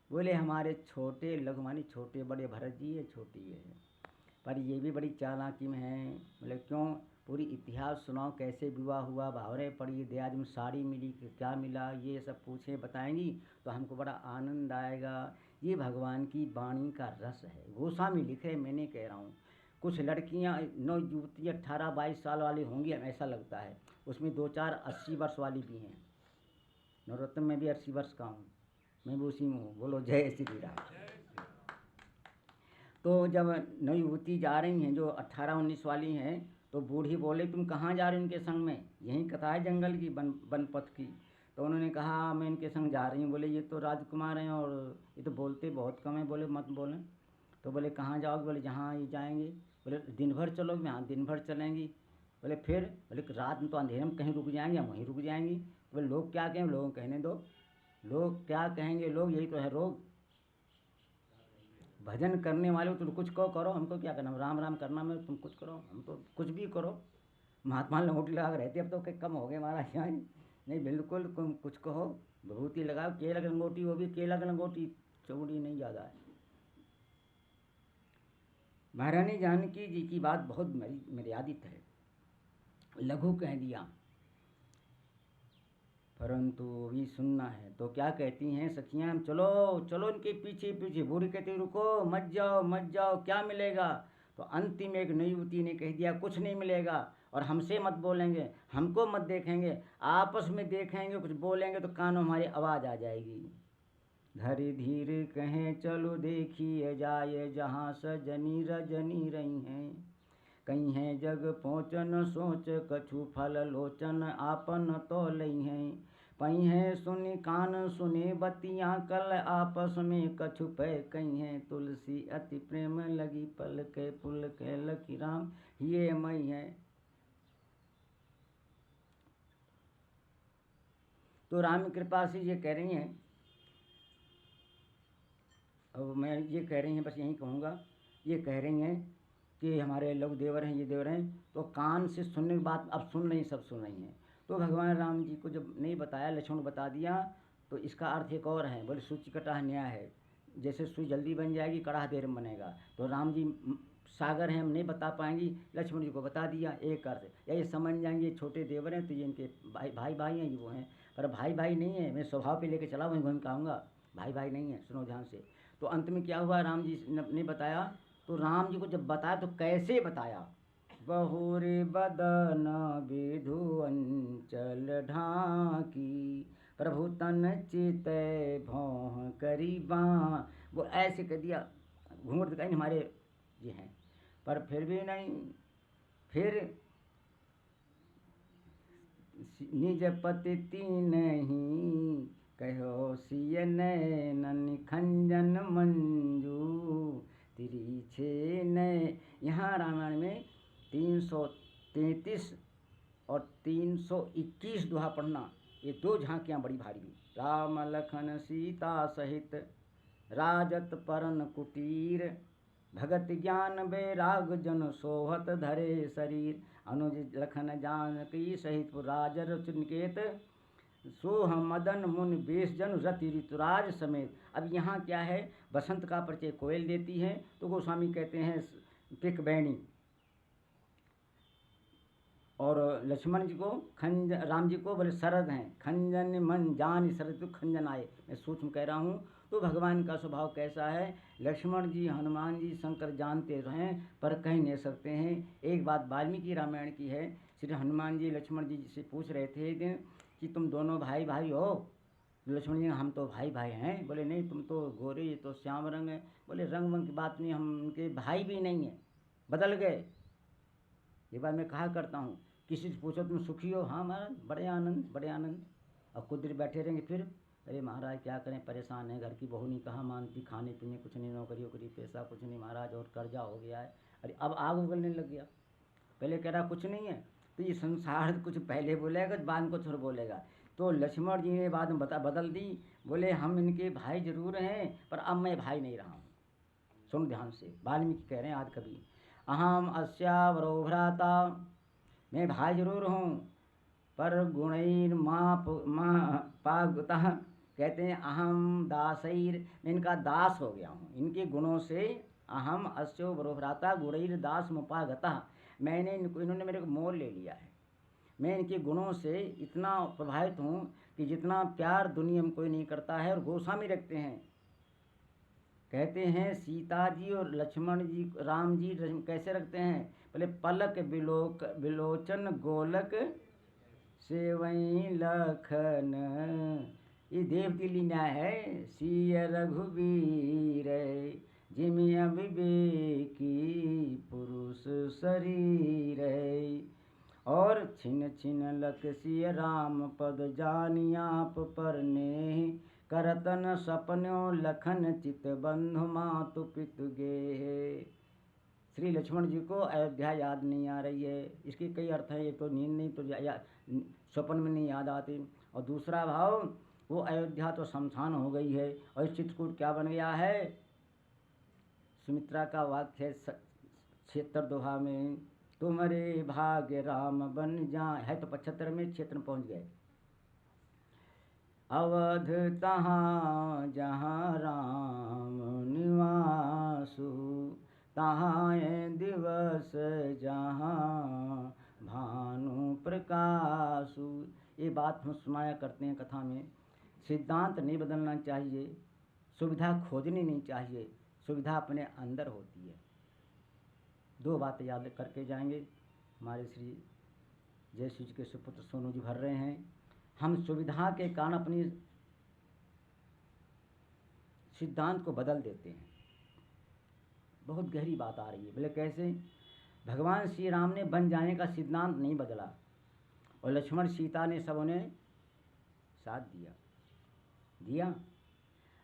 Speaker 1: बोले हमारे छोटे, लघु मानी छोटे, बड़े भरत जी है, छोटी है, पर ये भी बड़ी चालाकी में है। बोले क्यों? पूरी इतिहास सुनाओ, कैसे विवाह हुआ, भावरे पड़ी, दयाज में साड़ी मिली कि क्या मिला, ये सब पूछे बताएंगी तो हमको बड़ा आनंद आएगा। ये भगवान की वाणी का रस है। गोस्वामी लिखे, मैंने कह रहा हूँ। कुछ लड़कियाँ 9 युवती 18-22 साल वाली होंगी, ऐसा लगता है, उसमें 2-4 80 वर्ष वाली भी हैं। नरोत्तम में भी 80 वर्ष का हूँ, मैं भी उसी में हूँ। बोलो जय श्री राम। तो जब नई युवती जा रही हैं जो 18-19 वाली हैं, तो बूढ़ी बोले तुम कहाँ जा रही हो उनके संग में? यही कथा है जंगल की, वन पथ की। तो उन्होंने कहा मैं इनके संग जा रही हूँ। बोले ये तो राजकुमार हैं और ये तो बोलते बहुत कम है। बोले मत बोलें। तो बोले कहाँ जाओगे? बोले जहाँ ये जाएंगे। बोले दिन भर चलोगे? हाँ दिन भर चलेंगी। बोले फिर? बोले रात में तो अंधेरे में कहीं रुक जाएंगे, हम वहीं रुक जाएंगी। बोले लोग क्या कहें? लोगों को कहने दो, लोग क्या कहेंगे, लोग यही तो है रोग। भजन करने वाले हो तुम कुछ करो, हमको क्या करना, राम राम करना में तुम कुछ करो, हम तो कुछ भी करो। महात्मा लंगोटी लगा कर रहते, अब तो कम हो गए महाराज यहाँ। नहीं बिल्कुल तुम कुछ कहो, विभूति लगाओ, केला की लंगोटी, वो भी केला की लंगोटी, चौड़ी नहीं ज़्यादा है। महारानी जानकी जी की बात बहुत मर्यादित है, लघु कह दिया, परंतु भी सुनना है। तो क्या कहती हैं सखियाँ, चलो चलो इनके पीछे पीछे। बूढ़ी कहती रुको, मत जाओ मत जाओ, क्या मिलेगा? तो अंतिम एक नई युवती ने कह दिया कुछ नहीं मिलेगा, और हमसे मत बोलेंगे, हमको मत देखेंगे, आपस में देखेंगे, कुछ बोलेंगे तो कानों हमारी आवाज़ आ जाएगी। धरी धीर कहें चलो देखिए जाए, जहाँ सजनी रजनी रही हैं। कहीं हैं जग पहुँचन सोच, कछु फल लोचन आपन तो लई हैं। पई हैं सुनी कान सुने बतियाँ, कल आपस में कछु पै कहीं हैं। तुलसी अति प्रेम लगी, पल के पुल के लकी राम, ये मई है। तो राम कृपा से ये कह रही हैं, अब मैं ये कह रही हैं, बस यही कहूँगा, ये कह रही हैं कि हमारे लोग देवर हैं, ये देवर हैं, तो कान से सुनने की बात अब सुन रही, सब सुन रही हैं। तो भगवान राम जी को जब नहीं बताया, लक्ष्मण बता दिया, तो इसका अर्थ एक और है। बोले सूची कटा न्याय है, जैसे सुई जल्दी बन जाएगी, कड़ा देर में बनेगा। तो राम जी सागर हैं, हम नहीं बता पाएंगी, लक्ष्मण जी को बता दिया, एक अर्थ। या ये समझ जाएंगे छोटे देवर हैं तो ये इनके भाई भाई हैं, ये वो हैं, पर भाई भाई नहीं है, मैं स्वभाव पे लेके चला वहीं घूम के आऊँगा, भाई भाई नहीं है, सुनो ध्यान से। तो अंत में क्या हुआ, राम जी ने बताया। तो राम जी को जब बताया तो कैसे बताया, बहुरे बदन विधु अंचल ढाकी, प्रभु तन चित भौह करी बाँ। वो ऐसे कह दिया, घूंघट दिखाई नहीं हमारे ये हैं, पर फिर भी नहीं। फिर निज पति नहीं कहो सिय नैनन खंजन मंजू तिरीछे नए। यहाँ रामायण में 333 और 321 दोहा पढ़ना, ये दो झांकियाँ बड़ी भारी हुई। राम लखन सीता सहित राजत परन कुटीर, भगत ज्ञान बैराग जन सोहत धरे शरीर। अनुज लखन जानकी सहित राजर चिनकेत, सोह मदन मुन बेश जन रति ऋतुराज समेत। अब यहाँ क्या है, बसंत का परिचय कोयल देती है, तो गोस्वामी कहते हैं पिक बैणी, और लक्ष्मण जी को राम जी को बोले शरद हैं, खंजन मन जान शरद तो खंजन आए। मैं सूक्ष्म कह रहा हूँ। तो भगवान का स्वभाव कैसा है, लक्ष्मण जी हनुमान जी शंकर जानते हैं पर कह नहीं सकते हैं। एक बात वाल्मीकि रामायण की है, श्री हनुमान जी लक्ष्मण जी से पूछ रहे थे एक दिन कि तुम दोनों भाई भाई हो। लक्ष्मण जी हम तो भाई भाई हैं। बोले नहीं, तुम तो गोरे, ये तो श्याम रंग है। बोले रंग वंग की बात नहीं, हम उनके भाई भी नहीं हैं, बदल गए। ये बात मैं कहा करता हूँ, किसी से पूछो तुम सुखी हो, हाँ महाराज बड़े आनंद बड़े आनंद। और कुछ देर बैठे रहेंगे, फिर अरे महाराज क्या करें, परेशान है, घर की बहू नहीं कहाँ मानती, खाने पीने कुछ नहीं, नौकरी वोकरी पैसा कुछ नहीं महाराज, और कर्जा हो गया है। अरे अब आग उगलने लग गया। पहले कह रहा कुछ नहीं है, तो ये संसार कुछ पहले बोलेगा बाद कुछ और बोलेगा। तो लक्ष्मण जी ने बाद में बदल दी, बोले हम इनके भाई जरूर हैं पर अब मैं भाई नहीं रहा हूँ। सुन ध्यान से, वाल्मीकि कह रहे हैं आदि कवि, अहम अस्यावरो भ्राता, मैं भाई जरूर हूँ पर गुणैर माँ पागतः, कहते हैं अहम दासैर, मैं इनका दास हो गया हूँ, इनके गुणों से। अहम अस्यो बरोभ्राता गुणैर दास मुपागतः, मैंने इनको, इन्होंने मेरे को मोल ले लिया है। मैं इनके गुणों से इतना प्रभावित हूँ कि जितना प्यार दुनिया में कोई नहीं करता है। और गोस्वामी रखते हैं, कहते हैं सीता जी और लक्ष्मण जी राम जी कैसे रखते हैं, बोले पलक बिलोचन गोलक सेवई लखन। ये देवती लीला है। सिय रघुवीर जिमि अविवेकी पुरुष शरीर। और छिन छिन लक सिय राम पद जानि आप परने, करतन सपन्यो लखन चित बंधु मातु पितु गे। श्री लक्ष्मण जी को अयोध्या याद नहीं आ रही है। इसके कई अर्थ हैं, एक तो नींद नहीं तो स्वप्न में नहीं याद आती, और दूसरा भाव वो अयोध्या तो शमशान हो गई है, और चित्रकूट क्या बन गया है। सुमित्रा का वाक्य है 76 दोहा में, तुम्हारे भाग्य राम बन जाए, है तो 75 में, क्षेत्र में पहुँच गए। अवध तहाँ जहाँ राम निवासु, तहाँ दिवस जहाँ भानु प्रकाशु। ये बात हम सुनाया करते हैं कथा में। सिद्धांत नहीं बदलना चाहिए, सुविधा खोजनी नहीं चाहिए, सुविधा अपने अंदर होती है। दो बातें याद करके जाएंगे। हमारे श्री जयश्री जी के सुपुत्र सोनू जी भर रहे हैं। हम सुविधा के कारण अपनी सिद्धांत को बदल देते हैं। बहुत गहरी बात आ रही है। बोले कैसे, भगवान श्री राम ने बन जाने का सिद्धांत नहीं बदला, और लक्ष्मण सीता ने सब उन्हें साथ दिया।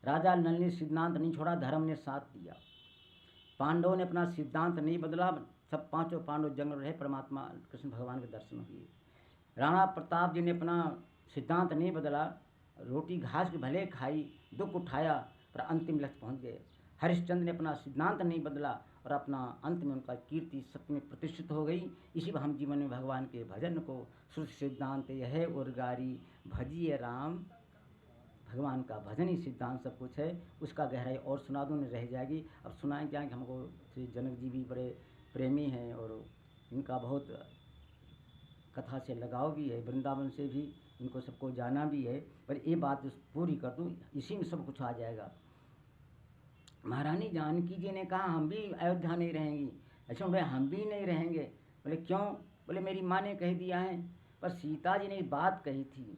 Speaker 1: राजा नल ने सिद्धांत नहीं छोड़ा, धर्म ने साथ दिया। पांडवों ने अपना सिद्धांत नहीं बदला, सब पांचों पांडव जंगल रहे, परमात्मा कृष्ण भगवान के दर्शन हुए। राणा प्रताप जी ने अपना सिद्धांत नहीं बदला, रोटी घास के भले खाई, दुख उठाया, पर अंतिम लक्ष्य पहुंच गए। हरिश्चंद्र ने अपना सिद्धांत नहीं बदला, और अपना अंत में उनका कीर्ति सत्य में प्रतिष्ठित हो गई। इसी हम जीवन में भगवान के भजन को, श्रुति सिद्धांत यह है उर्गारी भजिए राम, भगवान का भजन ही सिद्धांत सब कुछ है। उसका गहराई और सुना दूँ रह जाएगी। अब सुनाएं क्या कि हमको श्री जनक जी भी बड़े प्रेमी हैं, और इनका बहुत कथा से लगाव भी है, वृंदावन से भी इनको सबको जाना भी है। पर ये बात पूरी कर दूँ, इसी में सब कुछ आ जाएगा। महारानी जानकी जी ने कहा हम भी अयोध्या नहीं रहेंगी। अच्छा भाई हम भी नहीं रहेंगे। बोले क्यों? बोले मेरी माँ ने कह दिया है। पर सीता जी ने बात कही थी